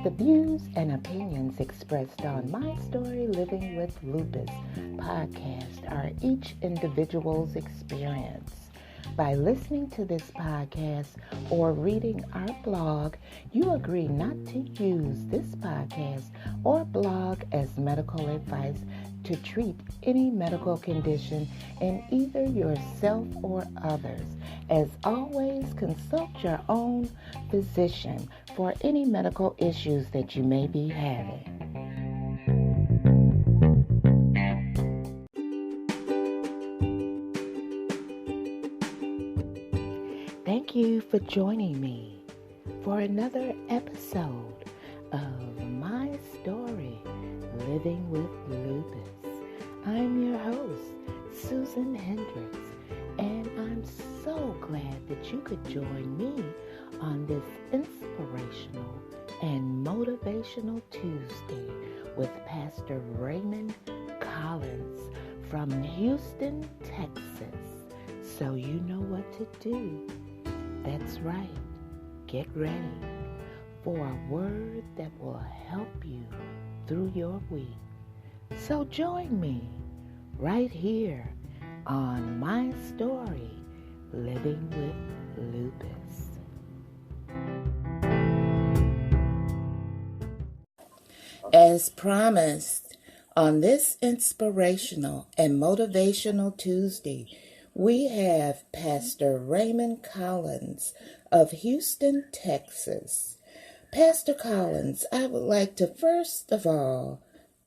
The views and opinions expressed on My Story Living with Lupus podcast are each individual's experience. By listening to this podcast or reading our blog, you agree not to use this podcast or blog as medical advice to treat any medical condition in either yourself or others. As always, consult your own physician for any medical issues that you may be having. Thank you for joining me for another episode of My Story Living with Lupus. I'm your host, Susan Hendricks, and I'm so glad that you could join me on this inspirational and motivational Tuesday with Pastor Raymond Collins from Houston, Texas. So you know what to do. That's right. Get ready for a word that will help you through your week. So join me right here on My Story Living with Lupus. As promised, on this inspirational and motivational Tuesday, we have Pastor Raymond Collins of Houston, Texas. Pastor Collins, I would like to first of all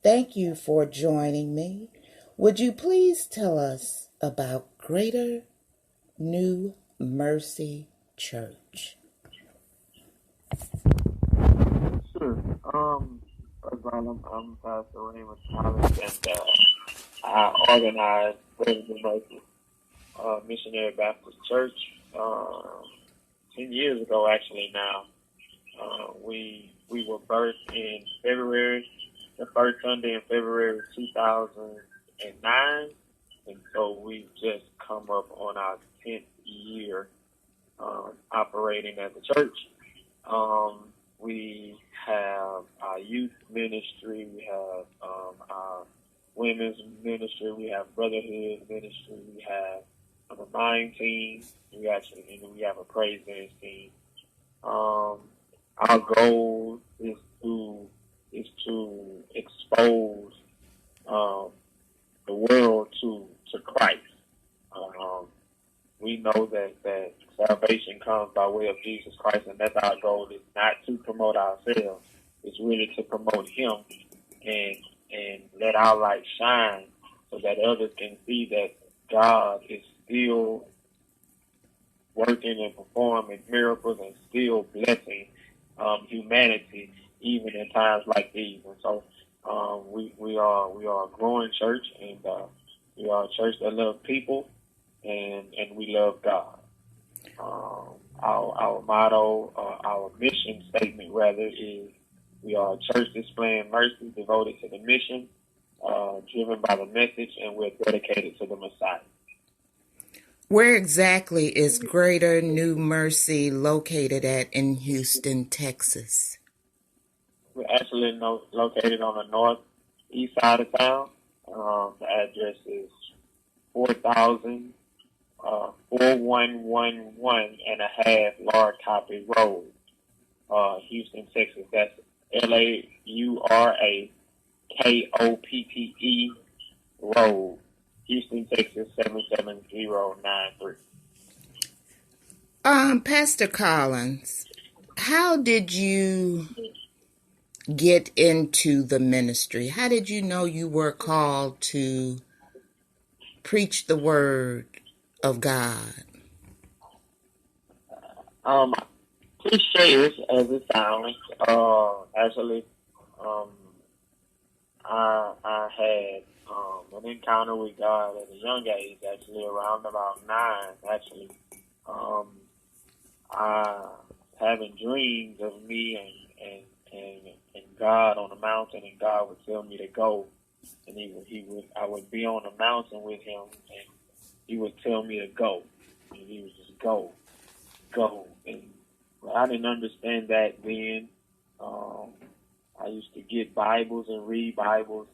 thank you for joining me. Would you please tell us about Greater New Mercy Church? Sure. I'm Pastor Raymond Collins, and I organize Greater New Mercy Missionary Baptist Church 10 years ago, actually. Now we were birthed in February, the first Sunday in February 2009, and so we've just come up on our 10th year operating as a church. We have our youth ministry, we have our women's ministry, we have brotherhood ministry, we have a mind team, we have a praise dance team. Our goal is to expose the world to Christ. We know that salvation comes by way of Jesus Christ, and that's our goal. Is not to promote ourselves; it's really to promote Him and let our light shine, so that others can see that God is still working and performing miracles and still blessing humanity, even in times like these. And so we are a growing church, and we are a church that loves people, and we love God. Our motto, our mission statement rather, is we are a church displaying mercy, devoted to the mission, driven by the message, and we're dedicated to the Messiah. Where exactly is Greater New Mercy located at in Houston, Texas? We're actually located on the northeast side of town. The address is 4111 and a half Lard Copy Road, Houston, Texas. That's LAURAKOPPE Road, Houston, Texas 77093. Pastor Collins, how did you get into the ministry? How did you know you were called to preach the word of God? Cliche as it sounds, actually, I had an encounter with God at a young age, actually around about 9, actually. I having dreams of me and God on the mountain, and God would tell me to go, and I would be on the mountain with Him, and He would tell me to go, and He would just go, and I didn't understand that then. Um, I used to get Bibles and read Bibles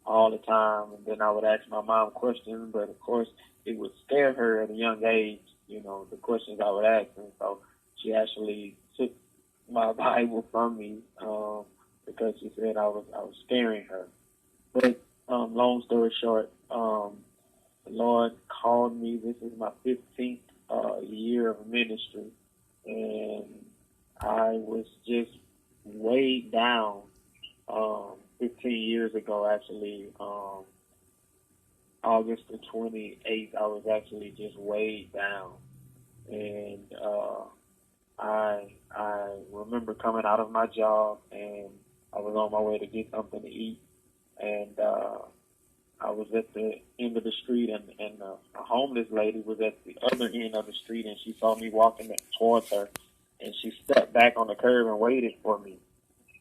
all the time, and then I would ask my mom questions, but of course it would scare her at a young age, the questions I would ask, and so she actually took my Bible from me because she said I was scaring her. But long story short, the Lord called me. This is my 15th year of ministry, and I was just weighed down 15 years ago, actually. August the 28th, I was actually just weighed down. And I remember coming out of my job, and I was on my way to get something to eat. And I was at the end of the street, and a homeless lady was at the other end of the street, and she saw me walking towards her, and she stepped back on the curb and waited for me.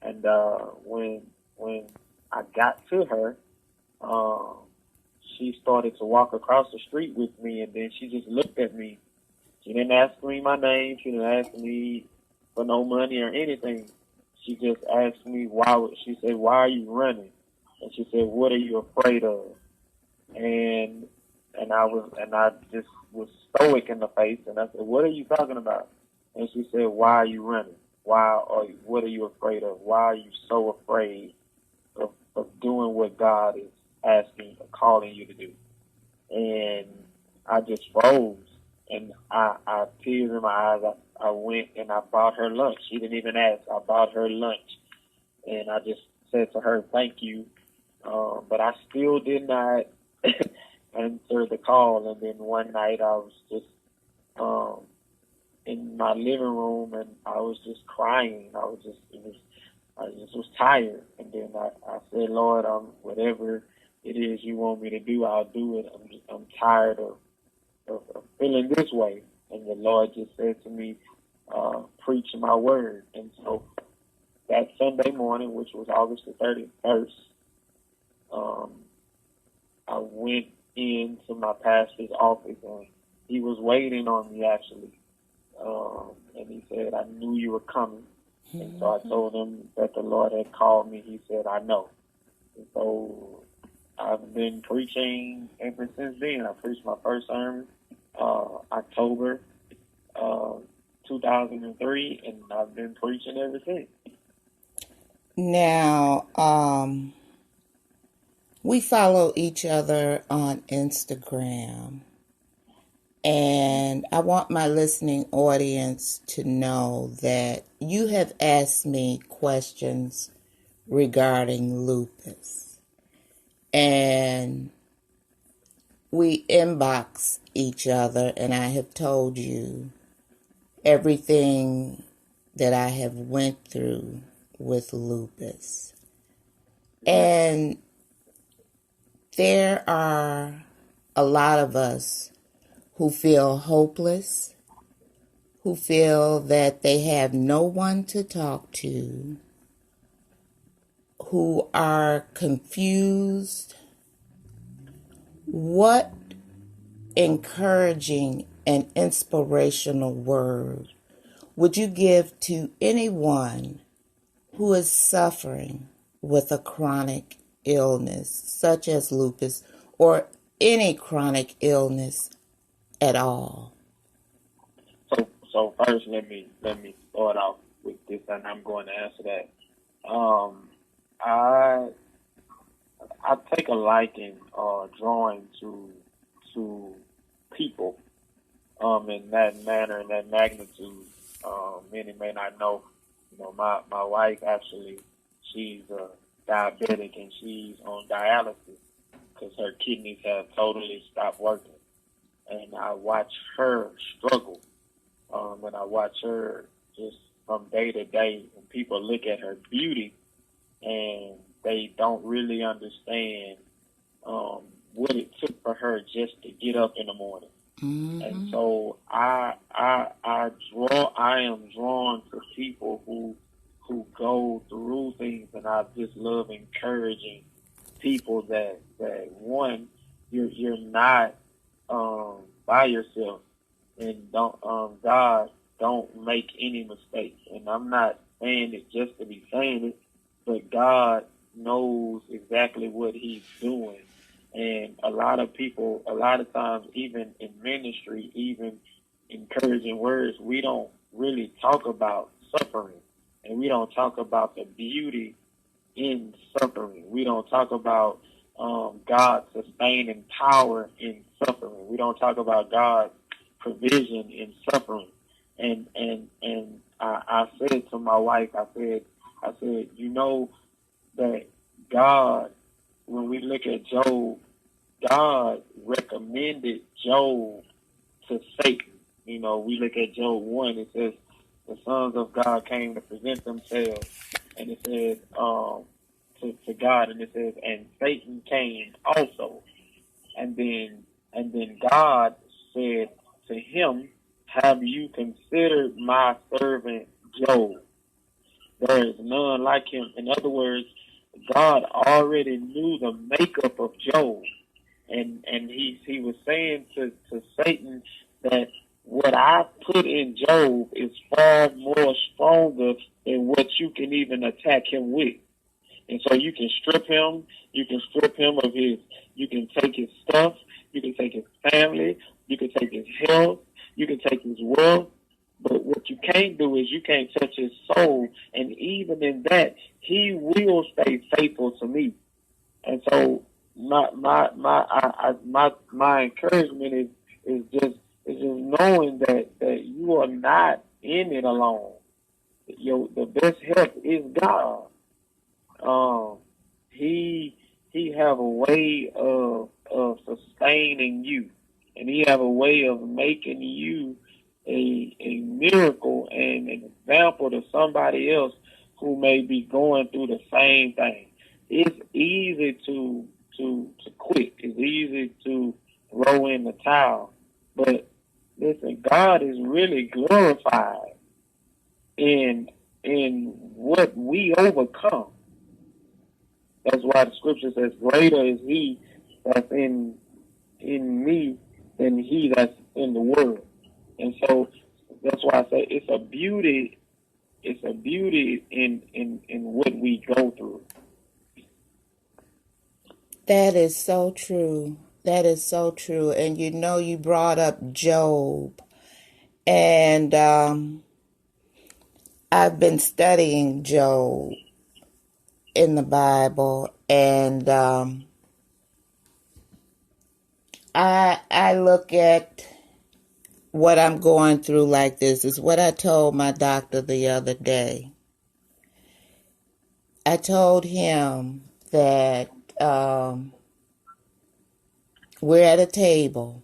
And when I got to her, she started to walk across the street with me, and then she just looked at me. She didn't ask me my name. She didn't ask me for no money or anything. She just asked me why. She said, "Why are you running?" And she said, "What are you afraid of?" And I just was stoic in the face, and I said, "What are you talking about?" And she said, "Why are you running? What are you afraid of? Why are you so afraid of doing what God is asking or calling you to do?" And I just froze, and I tears in my eyes. I went and I bought her lunch. She didn't even ask. I bought her lunch, and I just said to her, "Thank you." But I still did not answer the call. And then one night I was just in my living room, and I was just crying. I just was tired. And then I said, "Lord, whatever it is you want me to do, I'll do it. I'm tired of feeling this way." And the Lord just said to me, "Preach my word." And so that Sunday morning, which was August the 31st, I went into my pastor's office, and he was waiting on me, actually. And he said, "I knew you were coming." And so I told him that the Lord had called me. He said, "I know." And so I've been preaching ever since then. I preached my first sermon October 2003, and I've been preaching ever since. Now, we follow each other on Instagram, and I want my listening audience to know that you have asked me questions regarding lupus, and we inbox each other, and I have told you everything that I have went through with lupus. And there are a lot of us who feel hopeless, who feel that they have no one to talk to, who are confused. What encouraging and inspirational word would you give to anyone who is suffering with a chronic illness, such as lupus, or any chronic illness at all? So first, let me start off with this, and I'm going to answer that. I take a liking drawing to people in that manner, in that magnitude. Many may not know. My wife actually, she's diabetic, and she's on dialysis because her kidneys have totally stopped working. And I watch her struggle, and I watch her just from day to day. And people look at her beauty, and they don't really understand what it took for her just to get up in the morning. Mm-hmm. And so I am drawn to people who go through things, and I just love encouraging people that one, you're not by yourself, and God don't make any mistakes. And I'm not saying it just to be saying it, but God knows exactly what He's doing. And a lot of people, a lot of times, even in ministry, even encouraging words, we don't really talk about suffering, and we don't talk about the beauty in suffering. We don't talk about God's sustaining power in suffering. We don't talk about God's provision in suffering. And I said to my wife, I said, you know that God, when we look at Job, God recommended Job to Satan. You know, we look at Job 1, it says, the sons of God came to present themselves. And it says, to God, and it says, and Satan came also. And then God said to him, have you considered my servant Job? There is none like him. In other words, God already knew the makeup of Job. And he was saying to Satan that what I put in Job is far more stronger than what you can even attack him with. And so you can strip him of his, you can take his stuff, you can take his family, you can take his health, you can take his wealth. But what you can't do is you can't touch his soul. And even in that, he will stay faithful to me. And so my encouragement is just knowing that you are not in it alone. The best help is God. He have a way of sustaining you, and he have a way of making you a miracle and an example to somebody else who may be going through the same thing. It's easy to quit. It's easy to throw in the towel. But listen, God is really glorified in what we overcome. That's why the scripture says, greater is he that's in me than he that's in the world. And so that's why I say it's a beauty in what we go through. That is so true. That is so true. And you know, you brought up Job. And I've been studying Job in the Bible. And I look at what I'm going through like this. Is what I told my doctor the other day. I told him that we're at a table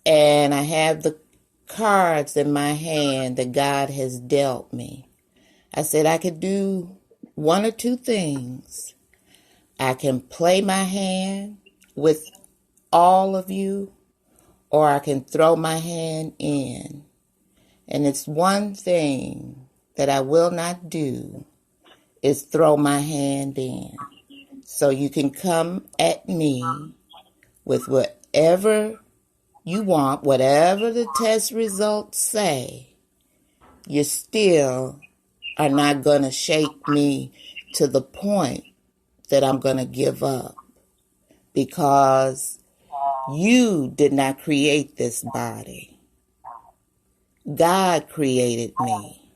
and I have the cards in my hand that God has dealt me. I said I could do one or two things. I can play my hand with all of you, or I can throw my hand in. And it's one thing that I will not do is throw my hand in. So you can come at me with whatever you want, whatever the test results say, you still are not going to shake me to the point that I'm going to give up, because you did not create this body. God created me.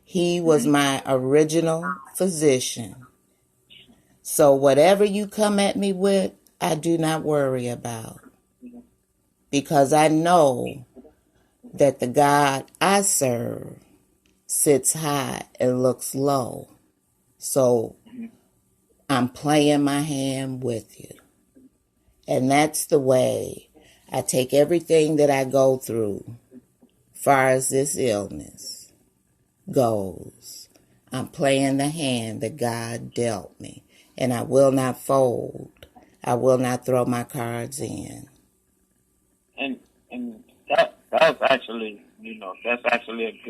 He was my original physician. So whatever you come at me with, I do not worry about, because I know that the God I serve sits high and looks low. So I'm playing my hand with you. And that's the way I take everything that I go through, far as this illness goes. I'm playing the hand that God dealt me. And I will not fold. I will not throw my cards in. And that's actually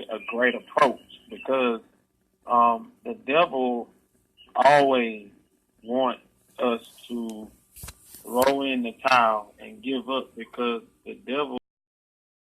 a great approach, because the devil always wants us to throw in the towel and give up, because the devil